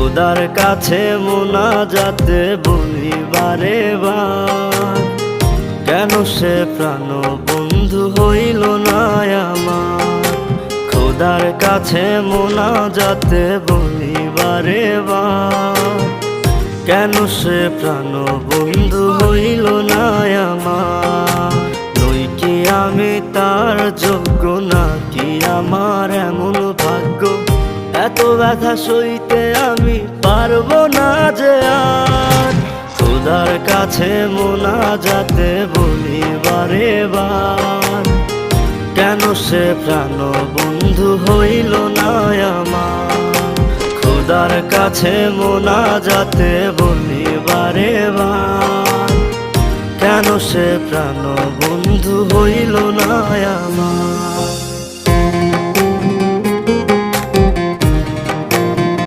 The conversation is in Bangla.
খোদার কাছে মোনাজাতে বলি বারে বার, কেন সে প্রাণ বন্ধু হইল না আমার। খোদার কাছে মোনাজাতে বলি বারে বার, কেন সে প্রাণ বন্ধু হইল না আমার। নই কি আমি তার যোগ্য, নাকি আমার এমন ভাগ্য, এত ব্যথা সইতে আমি পারবো না যে আর। খোদার কাছে মোনাজাতে বলি বারে বার, কেন সে প্রাণ বন্ধু হইল না আমার। খোদার কাছে মোনাজাতে বলি বারে বার, কেন সে প্রাণ বন্ধু হইল না আমার।